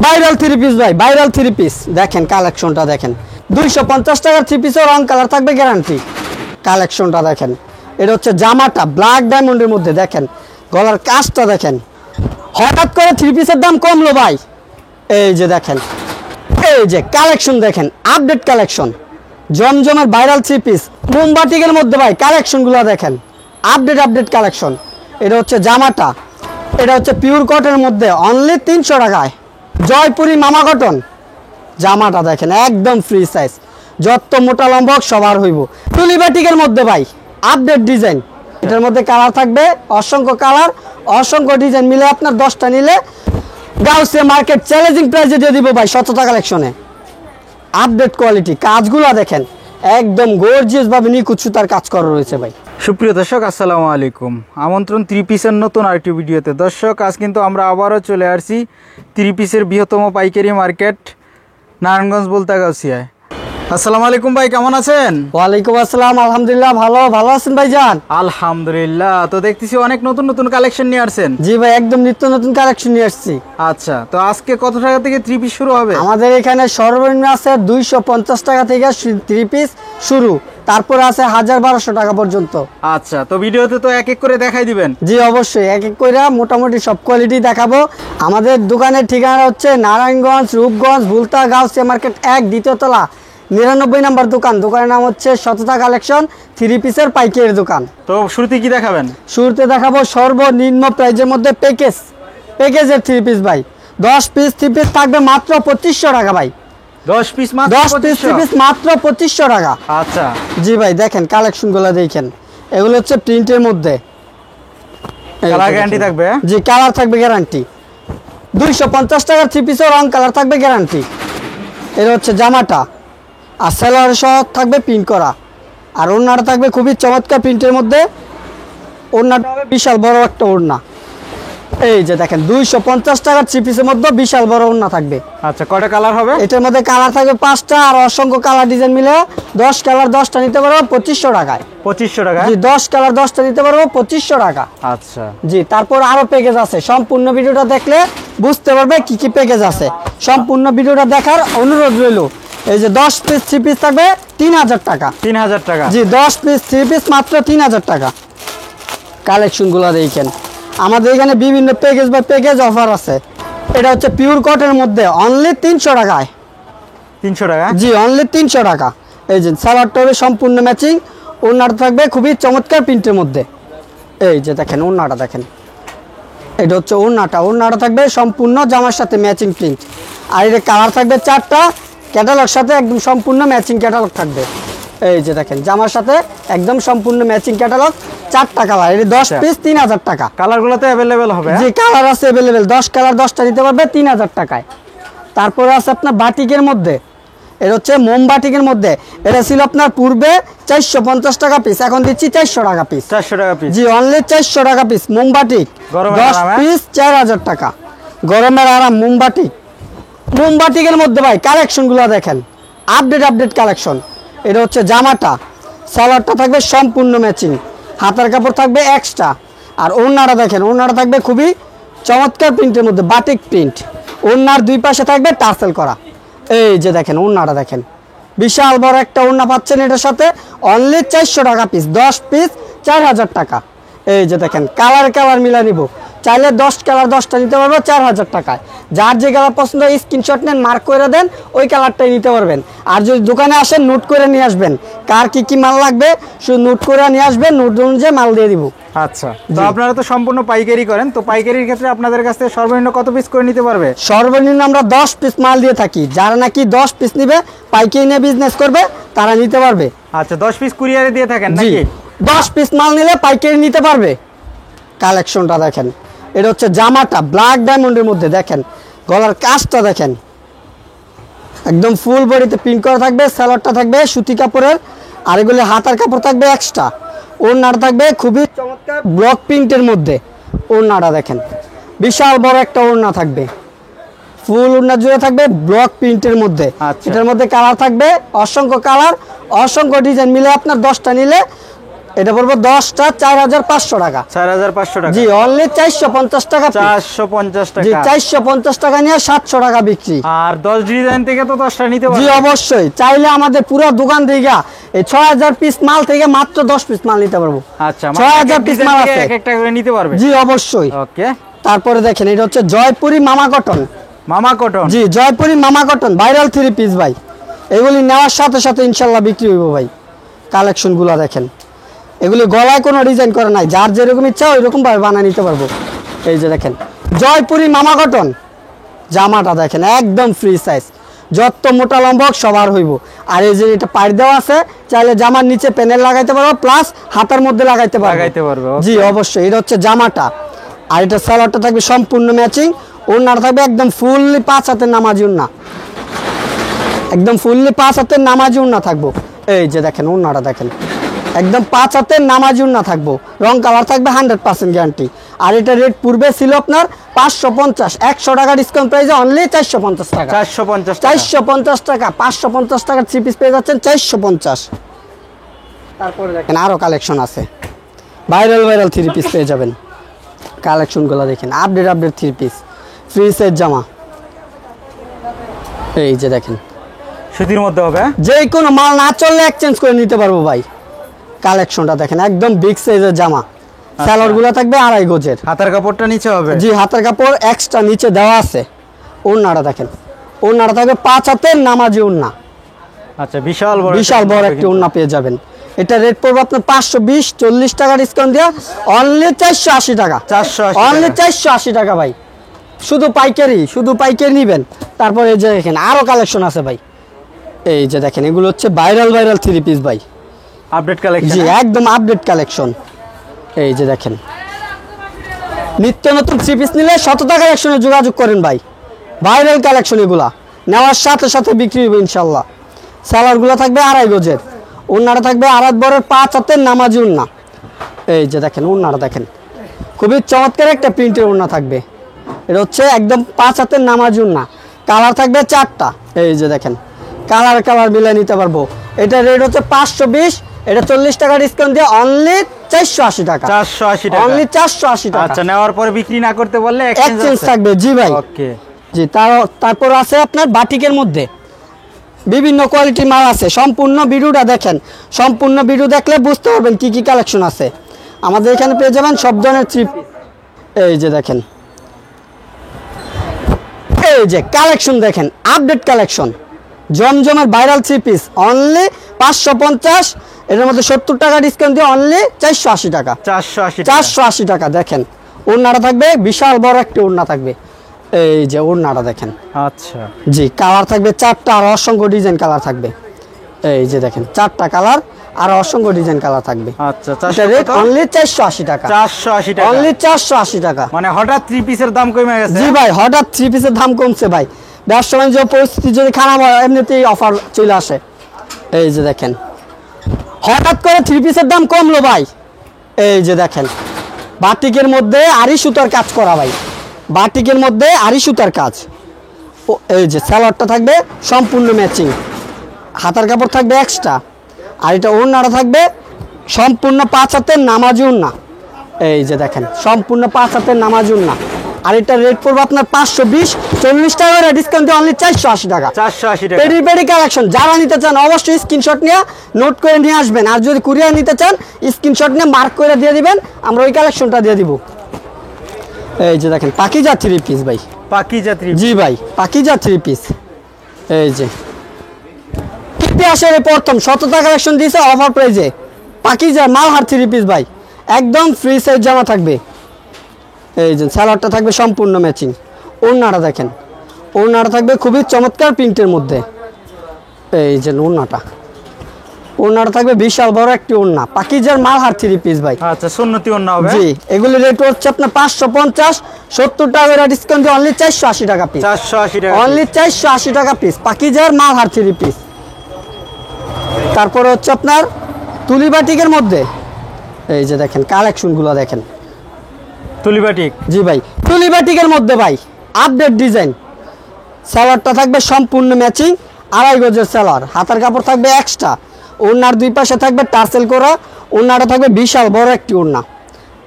Viral three piece ভাই, viral three piece দেখেন কালেকশনটা দেখেন। 250 টাকার থ্রি পিসের রং কালার থাকবে গ্যারান্টি। কালেকশনটা দেখেন, এটা হচ্ছে জামাটা ব্ল্যাক ডায়মন্ডের মধ্যে দেখেন, গলার কাজটা দেখেন। হঠাৎ করে থ্রি পিসের দাম কমলো ভাই, এই যে দেখেন, এই যে কালেকশন দেখেন, আপডেট কালেকশন, জমজমের ভাইরাল থ্রি পিস মোমবাটিকের মধ্যে ভাই। কালেকশনগুলো দেখেন, আপডেট কালেকশন। এটা হচ্ছে জামাটা, এটা হচ্ছে পিওর কটনের মধ্যে অনলি 300 টাকায়। জয়পুরি মামা কটন জামাটা দেখেন, একদম ফ্রি সাইজ, যত মোটা লম্বা হোক সবার হইব। তুলি বাটিকের মধ্যে ভাই আপডেট ডিজাইন, এটার মধ্যে কালার থাকবে অসংখ্য কালার, অসংখ্য ডিজাইন মিলে আপনার 10টা নিলে গাউসিয়া মার্কেট চ্যালেঞ্জিং প্রাইসে দিয়ে দিব ভাই 100 কালেকশনে। আপডেট কোয়ালিটি, কাজগুলো দেখেন একদম গর্জিয়াস ভাবে নিখুঁত সুতার কাজ করা রয়েছে ভাই। সুপ্রিয় দর্শক আসসালামু আলাইকুম, আমন্ত্রণ থ্রি পিসের নতুন আরেকটি ভিডিওতে। দর্শক আজ কিন্তু আমরা আবারও চলে আসছি থ্রি পিসের বৃহত্তম পাইকারি মার্কেট নারায়ণগঞ্জ বলতা গাউসিয়ায়। আসসালামু আলাইকুম ভাই, কেমন আছেন? ওয়ালাইকুম আসসালাম, আলহামদুলিল্লাহ ভালো আছেন ভাইজান? আলহামদুলিল্লাহ। তো দেখতেছি অনেক নতুন কালেকশন নিয়ে আসছেন। জি ভাই, একদম নিত্য নতুন কালেকশন নিয়ে আসছি। আচ্ছা, তো আজকে কত টাকা থেকে থ্রি পিস শুরু হবে? আমাদের এখানে সর্বনিম্ন আছে 250 টাকা থেকে থ্রি পিস শুরু, তারপরে আছে 1000-1200 টাকা পর্যন্ত। আচ্ছা, তো ভিডিওতে তো এক এক করে দেখাই দিবেন। জি অবশ্যই, এক এক করে মোটামুটি সব কোয়ালিটি দেখাবো। আমাদের দোকানের ঠিকানা হচ্ছে নারায়ণগঞ্জ রূপগঞ্জ ভুলতা গাউসিয়া মার্কেট 1 দ্বিতীয় তলা 99 নম্বর দোকান। দোকানের নাম হচ্ছে সততা কালেকশন, থ্রি পিসের পাইকারি দোকান। তো শুরুতে কি দেখাবেন? শুরুতে দেখাবো সর্বনিম্ন প্রাইজের মধ্যে প্যাকেজের থ্রি পিস ভাই। 10 পিস থ্রি পিস থাকবে মাত্র 2500 টাকা ভাই। 10 পিস মাত্র 10 পিস থ্রি পিস মাত্র 2500 টাকা। আচ্ছা জি ভাই, দেখেন কালেকশনগুলো দেখেন, এগুলো হচ্ছে প্রিন্টের মধ্যে। কালার গ্যারান্টি থাকবে? জি, কালার থাকবে গ্যারান্টি। 250 টাকার থ্রি পিসের রং কালার থাকবে গ্যারান্টি। এটা হচ্ছে জামাটা, আর সেলোয়ার সহ থাকবে প্রিন্ট করা, আর ওড়নাটা থাকবে খুবই চমৎকার প্রিন্টের মধ্যে। ওড়নাটা হবে বিশাল বড় একটা ওড়না। এই যে দেখেন 250 টাকার থ্রি পিসের মধ্যে বিশাল বড় ওড়না থাকবে। আচ্ছা, কয়টা কালার হবে? এটার মধ্যে কালার থাকবে 5টা, আর অসংখ্য কালার ডিজাইন মিলে 10 কালার 10টা নিতে পারবো 2500 টাকায়। 2500 টাকা? জি, 10 কালার 10টা নিতে পারবো 2500 টাকা। আচ্ছা জি, তারপর আরো প্যাকেজ আছে, সম্পূর্ণ ভিডিওটা দেখলে বুঝতে পারবে কি কি প্যাকেজ আছে। সম্পূর্ণ ভিডিওটা দেখার অনুরোধ রইল। এই যে 10 পিস থ্রি পিস থাকবে 3000 টাকা। 3000 টাকা? জি, 10 পিস থ্রি পিস মাত্র 3000 টাকা। কালেকশনগুলো দেখেন, আমাদের এখানে বিভিন্ন প্যাকেজ বা প্যাকেজ অফার আছে। এটা হচ্ছে পিওর কটনের মধ্যে অনলি 300 টাকায়। 300 টাকা? জি, অনলি 300 টাকা। এই যে সালোয়ারটা হবে সম্পূর্ণ ম্যাচিং, ওড়নাটা থাকবে খুবই চমৎকার প্রিন্টের মধ্যে। এই যে দেখেন ওড়নাটা দেখেন, এটা হচ্ছে ওড়নাটা থাকবে সম্পূর্ণ জামার সাথে ম্যাচিং প্রিন্ট। আর এটা কালার থাকবে 4টা, ক্যাটালগ সাথে একদম সম্পূর্ণ ম্যাচিং ক্যাটালগ থাকবে। এই যে দেখেন জামার সাথে একদম সম্পূর্ণ ম্যাচিং ক্যাটালগ, 4টা কালার। এটা 10 পিস 3000 টাকা। কালারগুলো তো অ্যাভেলেবেল হবে? জি, কালার আছে অ্যাভেলেবেল, 10 কালার 10টা নিতে পারবে 3000 টাকায়। তারপরে আছে আপনার বাটিকের মধ্যে, এটা হচ্ছে মোম বাটিকের মধ্যে। এটা ছিল আপনার পূর্বে 450 টাকা পিস, এখন দিচ্ছি 400 টাকা পিস। 400 টাকা পিস? জি, অনলি 400 টাকা পিস মোম বাটিক। 10 পিস 4000 টাকা। গরমের আরাম মোম বাটিকের মধ্যে ভাই কালেকশনগুলো দেখেন, আপডেট কালেকশন। এটা হচ্ছে জামাটা, সালোয়ারটা থাকবে সম্পূর্ণ ম্যাচিং, হাতার কাপড় থাকবে এক্সট্রা, আর ওড়নাটা দেখেন, ওড়নাটা থাকবে খুবই চমৎকার প্রিন্টের মধ্যে, বাটিক প্রিন্ট। ওড়নার দুই পাশে থাকবে টার্সেল করা। এই যে দেখেন ওড়নাটা দেখেন, বিশাল বড় একটা ওড়না পাচ্ছেন এটার সাথে, অনলি 400 টাকা পিস। 10 পিস 4000 টাকা। এই যে দেখেন কালার মিলা নিব, চাইলে 10 কালার 10টা নিতে পারবো 4000 টাকায়। যার যে কালার পছন্দ স্ক্রিনশট নেন, মার্ক করে দেন, ওই কালারটাই নিতে পারবেন। আর যদি দোকানে আসেন নোট করে নিয়ে আসবেন, কার কি মাল লাগবে শুধু নোট করে নিয়ে আসবেন, নোট অনুযায়ী মাল দিয়ে দিব। আচ্ছা, তো আপনারা তো সম্পূর্ণ পাইকারি করেন, তো পাইকারির ক্ষেত্রে আপনাদের কাছ থেকে সর্বনিম্ন কত পিস করে নিতে পারবে? সর্বনিম্ন আমরা 10 পিস মাল দিয়ে থাকি। যারা নাকি 10 পিস নিবে, পাইকারি নিয়ে বিজনেস করবে, তারা নিতে পারবে। আচ্ছা, 10 পিস কুরিয়ারে দিয়ে থাকেন নাকি? 10 পিস মাল নিলে পাইকারি নিতে পারবে। কালেকশনটা দেখেন, এটা হচ্ছে জামাটা ব্ল্যাক ডায়মন্ডের মধ্যে দেখেন, গলার কাজটা দেখেন একদম ফুল বডিতে প্রিন্ট করা থাকবে। সালোয়ারটা থাকবে সুতি কাপড়ের, আর এগুলি হাতার কাপড় থাকবে এক্সট্রা। ওড়নাটা থাকবে খুবই চমৎকার ব্লক প্রিন্টের মধ্যে। ওড়নাটা দেখেন বিশাল বড় একটা ওড়না থাকবে, ফুল ওড়না জুড়ে থাকবে ব্লক প্রিন্টের মধ্যে। এটার মধ্যে কালার থাকবে অসংখ্য কালার, অসংখ্য ডিজাইন মিলে আপনার 10টা নিলে এটা পড়বো 10টা 4500 টাকা। 4500 টাকা। জি অনলি 450 টাকা। 450 টাকা। জি 450 টাকা নিয়ে 700 টাকা বিক্রি। আর 10 ডিজাইন থেকে তো 10টা নিতে পারবে। জি অবশ্যই, চাইলে আমাদের পুরো দোকান থেকে এই 6000 পিস মাল থেকে মাত্র 10 পিস মাল নিতে পারবো। আচ্ছা, 6000 পিস মাল আছে, এক একটা করে নিতে পারবে। জি অবশ্যই। ওকে। তারপরে দেখেন এটা হচ্ছে জয়পুরি মামা কটন। মামা কটন। জি জয়পুরি মামা কটন ভাইরাল 3 পিস ভাই। এগুলি নেওয়ার সাথে সাথে ইনশাল্লাহ বিক্রি হইব ভাই। কালেকশনগুলো দেখেন, এগুলি গলায় কোনো ডিজাইন করে নাই, যার যেরকম ইচ্ছা ওইরকম ভাবে বানিয়ে নিতে পারবো। এই যে দেখেন জয়পুরি মামা কটন জামাটা দেখেন একদম ফ্রি সাইজ, যত মোটা লম্বা হোক সবার হইব। আর এই যে এটা পাড় দেওয়া আছে, চাইলে জামার নিচে প্যানেল লাগাইতে পারবো, প্লাস হাতার মধ্যে লাগাইতে পারবো। জি অবশ্যই, এটা হচ্ছে জামাটা। আর এটা সালোয়ারটা থাকবে সম্পূর্ণ ম্যাচিং, ওড়নাটা থাকবে একদম ফুললি 5 হাতের নামাজি ওড়না, একদম ফুললি 5 হাতের নামাজি ওড়না থাকবো। এই যে দেখেন ওড়নাটা দেখেন একদম 5 হাতের নামাজি ওড়না থাকবো, রং কালার থাকবে 100% গ্যারান্টি। আর এটা রেট পূর্বে ছিল আপনার 550, 100 টাকা ডিসকাউন্ট প্রাইসে অনলি 450 টাকা। 450 টাকা 550 টাকার 3 পিস পেয়ে যাচ্ছেন 450। তারপরে দেখেন আরো কালেকশন আছে, ভাইরাল 3 পিস পেয়ে যাবেন। কালেকশনগুলো দেখেন আপডেট 3 পিস ফ্রি সাইজ জামা। এই যে দেখেন সুতির মধ্যে হবে, যে কোনো মাল না চললে এক্সচেঞ্জ করে নিতে পারবো ভাই। কালেকশনটা দেখেন একদম বিগ সাইজের জামা, সালোয়ার গুলো থাকবে 2.5 গজের। হাতার কাপড়টা নিচে হবে। জি হাতার কাপড় এক্সট্রা নিচে দেওয়া আছে। ওড়নাটা দেখেন, ওড়নাটা থাকবে 5 হাতের নামাজি ওড়না। আচ্ছা, বিশাল বড় একটা ওড়না পেয়ে যাবেন। এটা রেট পড়বে আপনার 520-40 টাকা ডিসকাউন্ট দিয়ে অনলি 480 টাকা। 480 অনলি 480 টাকা ভাই, শুধু পাইকারি নিবেন। তারপর এই যে দেখেন আরো কালেকশন আছে ভাই। এই যে দেখেন এগুলো হচ্ছে ভাইরাল 3 পিস ভাই, আপডেট কালেকশন। জি একদম আপডেট কালেকশন। এই যে দেখেন নিত্য নতুন 3 পিস নিলে 100 টাকা কালেকশনে যোগাযোগ করেন ভাই। ভাইরাল কালেকশন এগুলা নেওয়ার সাথে সাথে বিক্রি হবে ইনশাল্লাহ। সালোয়ারগুলো থাকবে 2.5 গজের, ওড়নাটা থাকবে আড়াত বরের 5 হাতের নামাজি ওড়না। এই যে দেখেন ওড়নাটা দেখেন খুবই চমৎকার একটা প্রিন্টের ওড়না থাকবে। এটা হচ্ছে একদম 5 হাতের নামাজি ওড়না, কালার থাকবে 4টা। এই যে দেখেন কালার মিলে নিতে পারবো। এটা রেট হচ্ছে 520, এটা 40 টাকা ডিসকাউন্ট দিয়ে অনলি 480 টাকা। 480 টাকা, অনলি 480 টাকা। আচ্ছা, নেওয়ার পরে বিক্রি না করতে বললে এক্সচেঞ্জ থাকবে। জি ভাই। ওকে। জি তারপর আছে আপনার বাটিকের মধ্যে বিভিন্ন কোয়ালিটির মাল আছে। সম্পূর্ণ ভিডিওটা দেখেন, সম্পূর্ণ ভিডিও দেখলে বুঝতে পারবেন কি কি কালেকশন আছে। আমাদের এখানে পেয়ে যাবেন সব ধরনের 3 পিস। এই যে দেখেন, এই যে কালেকশন দেখেন আপডেট কালেকশন, জমজমের ভাইরাল 3 পিস অনলি 550। এর মধ্যে 70 টাকা ডিসকাউন্ট দিয়ে অনলি 480 টাকা। 480 টাকা। দেখেন ওড়নাটা থাকবে বিশাল বড় একটা ওড়না থাকবে। এই যে ওড়নাটা দেখেন, আচ্ছা জি কালার থাকবে 4টা আর অসংখ্য ডিজাইন কালার থাকবে। এই যে দেখেন 4টা কালার আর অসংখ্য ডিজাইন কালার থাকবে। আচ্ছা, রেট অনলি 480 টাকা। 480 টাকা, অনলি 480 টাকা। মানে হঠাৎ 3 পিসের দাম কমে গেছে। জি ভাই, হঠাৎ 3 পিসের দাম কমছে ভাই। ব্যবসা বাণিজ্য পরিস্থিতি যদি খারাপ হয় এমনিতেই অফার চলে আসে। এই যে দেখেন হঠাৎ করে 3 পিসের দাম কমলো ভাই। এই যে দেখেন বাটিকের মধ্যে আরি সুতার কাজ করা ভাই, বাটিকের মধ্যে আরি সুতার কাজ। এই যে সালোয়ারটা থাকবে সম্পূর্ণ ম্যাচিং, হাতার কাপড় থাকবে এক্সট্রা। আর এটা ওড়নাটা থাকবে সম্পূর্ণ 5 হাতের নামাজি ওড়না। এই যে দেখেন সম্পূর্ণ 5 হাতের নামাজি ওড়না। আর এটা রেট পড়বে আপনার 520-40 টাকা করে ডিসকাউন্ট দিয়ে অনলি 480 টাকা। 480 টাকা। পেডি কালেকশন যারা নিতে চান অবশ্যই স্ক্রিনশট নিয়ে নোট করে নিয়ে আসবেন। আর যদি কুরিয়ার নিতে চান স্ক্রিনশট নিয়ে মার্ক করে দিয়ে দিবেন, আমরা ওই কালেকশনটা দিয়ে দিব। এই যে দেখেন পাকিজা 3 পিস ভাই, পাকিজা 3। জি ভাই পাকিজা 3 পিস। এই যে ইতিহাসের প্রথম 100 টাকা কালেকশন দিয়েছে অফার প্রাইজে। পাকিজা মালহার 3 পিস ভাই, একদম ফ্রি সাইজ জামা থাকবে। এই যে সালোয়ারটা থাকবে সম্পূর্ণ ম্যাচিং। ওড়নাটা দেখেন, ওড়নাটা থাকবে খুবই চমৎকার প্রিন্টের মধ্যে। এই যে ওড়নাটা থাকবে বিশাল বড় একটি ওড়না, পাকিজার মালহার 3 পিস ভাই। আচ্ছা, সুন্নতি ওড়না হবে। জি এগুলি রেট হচ্ছে আপনার 550-70 টাকা ডিসকাউন্ট দিয়ে অনলি 480 টাকা পিস। 480 টাকা, অনলি 480 টাকা পিস পাকিজার মালহার 3 পিস। তারপরে হচ্ছে আপনার তুলি বাটিকের মধ্যে এই যে দেখেন কালেকশনগুলো দেখেন, তুলি বাটিক। জি ভাই তুলি বাটিকের মধ্যে ভাই আপডেট ডিজাইন। সালোয়ারটা থাকবে সম্পূর্ণ ম্যাচিং, 2.5 গজের সালোয়ার, হাতার কাপড় থাকবে এক্সট্রা, ওড়নার দুই পাশে থাকবে টার্সেল করা, ওড়নাটা থাকবে বিশাল বড় একটি ওড়না।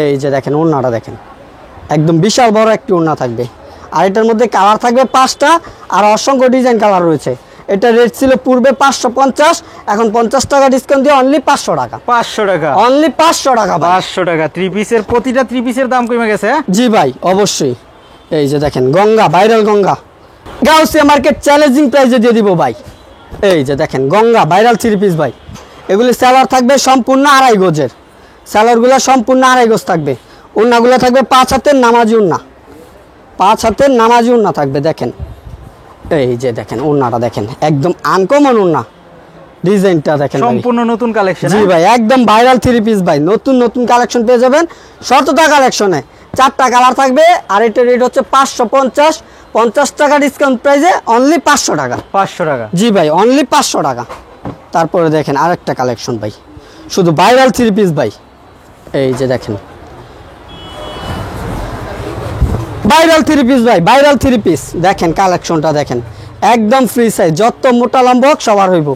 এই যে দেখেন ওড়নাটা দেখেন, একদম বিশাল বড় একটি ওড়না থাকবে। আর এটার মধ্যে কালার থাকবে 5টা, আর অসংখ্য ডিজাইন কালার রয়েছে। এটা রেট ছিল পূর্বে 550, এখন 50 টাকা ডিসকাউন্ট দিয়ে অনলি 500 টাকা। 500 টাকা, অনলি 500 টাকা ভাই। 500 টাকা থ্রি পিসের, প্রতিটা থ্রি পিসের দাম কমে গেছে। জি ভাই অবশ্যই। এই যে দেখেন Ganga, viral Ganga, Gausia market challenging প্রাইসে দিয়ে দিব ভাই। এই যে দেখেন গঙ্গা ভাইরাল থ্রি পিস ভাই। এগুলি স্যালার থাকবে সম্পূর্ণ 2.5 গজের, স্যালারগুলো সম্পূর্ণ 2.5 গজ থাকবে। ওড়নাগুলো থাকবে 5 হাতের নামাজি ওড়না, 5 হাতের নামাজি ওড়না থাকবে। দেখেন এই যে দেখেন ওড়নাটা দেখেন, একদম আনকমন ওড়না, ডিজাইনটা দেখেন ভাই। সম্পূর্ণ নতুন কালেকশন। জি ভাই একদম ভাইরাল থ্রি পিস ভাই, নতুন নতুন কালেকশন পেয়ে যাবেন শততা কালেকশনে। 4টা কালার থাকবে, আর এটার রেট হচ্ছে 550, 50 টাকা ডিসকাউন্ট প্রাইসে অনলি 500 টাকা। 500 টাকা। জি ভাই অনলি 500 টাকা। তারপরে দেখেন আরেকটা কালেকশন ভাই, শুধু ভাইরাল থ্রি পিস ভাই। এই যে দেখেন ভাইরাল থ্রি পিস ভাই, ভাইরাল থ্রি পিস দেখেন, কালেকশনটা দেখেন, একদম ফ্রি সাইজ, যত মোটা লম্বা হোক সবার হইব।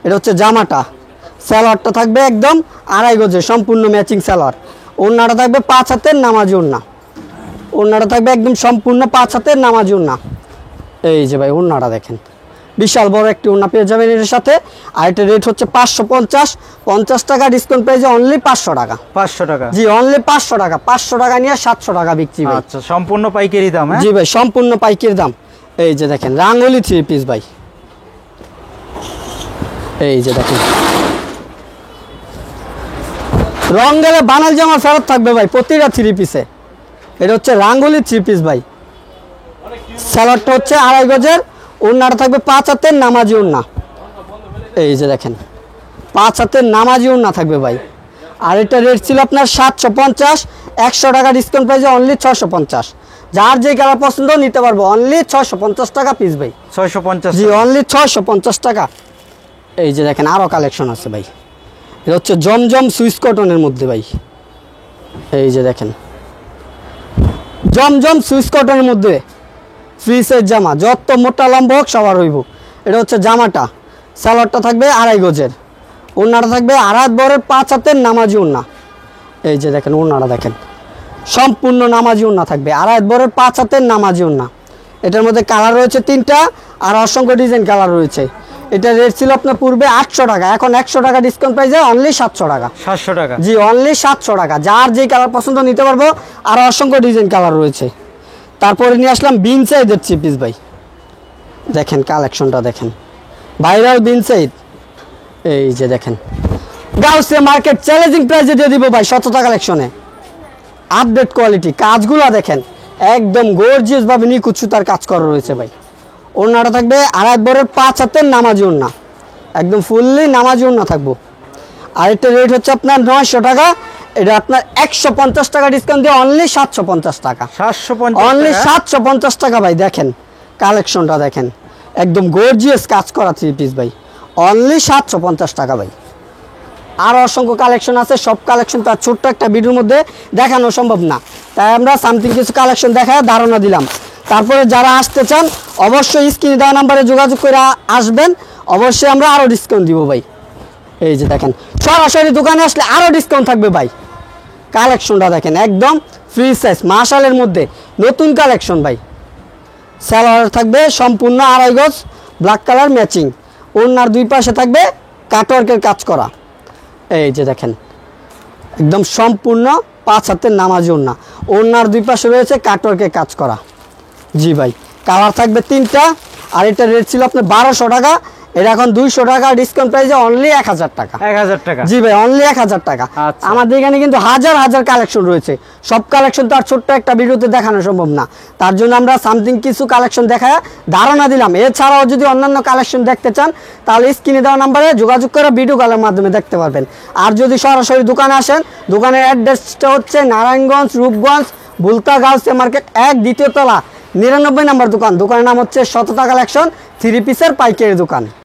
এটা হচ্ছে জামাটা, সালোয়ারটা থাকবে একদম 2.5 গজের সম্পূর্ণ ম্যাচিং সালোয়ার। ওড়নাটা থাকবে 5 হাতের নামাজি ওড়না, ওড়নাটা থাকবে একদম সম্পূর্ণ 5 হাতের নামাজি ওড়না। এই যে ভাই ওড়নাটা দেখেন, বিশাল বড় একটি ওড়না পেয়ে যাবেন এর সাথে। আর এটার রেট হচ্ছে 550, 50 টাকা ডিসকাউন্ট প্রাইসে অনলি 500 টাকা। 500 টাকা। জি অনলি 500 টাকা। 500 টাকা নিয়ে 700 টাকা বিক্রি ভাই। আচ্ছা সম্পূর্ণ পাইকারি দাম। জি ভাই সম্পূর্ণ পাইকারি দাম। এই যে দেখেন রাঙ্গুলি থ্রি পিস ভাই। এই যে দেখেন রং গেলে বানাল জামা ফেরত থাকবে ভাই প্রতিটা থ্রি পিসে। এটা হচ্ছে রাঙ্গুলি থ্রি পিস ভাই। স্যালাডটা হচ্ছে 2.5 গজের, ওড়নাটা থাকবে 5 হাতের নামাজি ওড়না। এই যে দেখেন 5 হাতের নামাজি ওড়না থাকবে ভাই। আর এটা রেট ছিল আপনার 750, 100 টাকা ডিসকাউন্ট প্রাইসে অনলি 650। যার যে কালার পছন্দ নিতে পারবো, অনলি 650 টাকা পিস ভাই। 650। জি অনলি 650 টাকা। এই যে দেখেন আরও কালেকশন আছে ভাই, এটা হচ্ছে জমজম সুইস কটনের মধ্যে ভাই। এই যে দেখেন জমজম সুইস কটনের মধ্যে ফ্রি সাইজ জামা, যত মোটা লম্বা হোক সবার হইব। এটা হচ্ছে জামাটা, সালোয়ারটা থাকবে 2.5 গজের, ওড়নাটা থাকবে 2.5 বরের 5 হাতের নামাজি ওড়না। এই যে দেখেন ওড়নাটা দেখেন, সম্পূর্ণ নামাজি ওড়না থাকবে, 2.5 বরের 5 হাতের নামাজি ওড়না। এটার মধ্যে কালার রয়েছে 3টা, আর অসংখ্য ডিজাইন কালার রয়েছে। এটা রেট ছিল আপনার পূর্বে 800 টাকা, এখন 100 টাকা ডিসকাউন্ট প্রাইসে অনলি 700 টাকা। 700 টাকা। জি অনলি 700 টাকা। যার যে কালার পছন্দ নিতে পারবো, আর অসংখ্য ডিজাইন কালার রয়েছে। তারপরে নিয়ে আসলাম বিন সাইজের থ্রি পিস ভাই। দেখেন কালেকশনটা দেখেন, ভাইরাল বিন সাইজ। এই যে দেখেন গাউসিয়া মার্কেট চ্যালেঞ্জিং প্রাইসে দিয়ে দিব ভাই শততা কালেকশনে। আপডেট কোয়ালিটি, কাজগুলো দেখেন একদম গর্জিয়াস ভাবে নিখুঁত সুতার কাজ করা রয়েছে ভাই। ওড়নাটা থাকবে 2.5 বরের 5 হাতের নামাজি ওড়না, একদম ফুললি নামাজি ওড়না থাকবো। আর এটার রেট হচ্ছে আপনার 900 টাকা। এটা আপনার 150 টাকা ডিসকাউন্ট দিয়ে অনলি 750 টাকা। 750 অনলি 750 টাকা ভাই। দেখেন কালেকশনটা দেখেন, একদম গর্জিয়াস কাজ করা থ্রি পিস ভাই, অনলি 750 টাকা ভাই। আর অসংখ্য কালেকশন আছে, সব কালেকশন তার ছোট্ট একটা ভিডিওর মধ্যে দেখানো সম্ভব না, তাই আমরা সামথিং কিছু কালেকশন দেখায় ধারণা দিলাম। তারপরে যারা আসতে চান অবশ্যই স্ক্রিনে দেওয়া নাম্বারে যোগাযোগ করে আসবেন, অবশ্যই আমরা আরও ডিসকাউন্ট দিব ভাই। এই যে দেখেন সরাসরি দোকানে আসলে আরও ডিসকাউন্ট থাকবে ভাই। কালেকশনটা দেখেন একদম ফ্রি সাইজ মাশালের মধ্যে নতুন কালেকশন ভাই। সালোয়ার থাকবে সম্পূর্ণ 2.5 গজ, ব্ল্যাক কালার ম্যাচিং। ওড়নার দুই পাশে থাকবে কাটওয়ার্কের কাজ করা। এই যে দেখেন একদম সম্পূর্ণ 5 হাতের নামাজি ওড়না, ওড়নার দুই পাশে রয়েছে কাটওয়ার্কের কাজ করা। জি ভাই কালার থাকবে 3টা। আর এটা রেট ছিল আপনার 1200 টাকা, এটা এখন 200 টাকা ডিসকাউন্ট প্রাইসে অনলি 1000 টাকা। 1000 টাকা। জি ভাই অনলি 1000 টাকা। আচ্ছা। আমাদের এখানে কিন্তু হাজার হাজার কালেকশন রয়েছে, সব কালেকশন তো আর ছোট্ট একটা ভিডিওতে দেখানো সম্ভব না, তার জন্য আমরা সামথিং কিছু কালেকশন দেখায় ধারণা দিলাম। এছাড়াও যদি অন্যান্য কালেকশন দেখতে চান তাহলে স্ক্রিনে দেওয়া নাম্বারে যোগাযোগ করে ভিডিও কলের মাধ্যমে দেখতে পারবেন। আর যদি সরাসরি দোকানে আসেন, দোকানের অ্যাড্রেসটা হচ্ছে নারায়ণগঞ্জ রূপগঞ্জ বুলতা গাউসিয়া মার্কেট 1 দ্বিতীয় তলা 99 নম্বর দোকান। দোকানের নাম হচ্ছে শততা কালেকশন, থ্রি পিসের পাইকারি দোকান।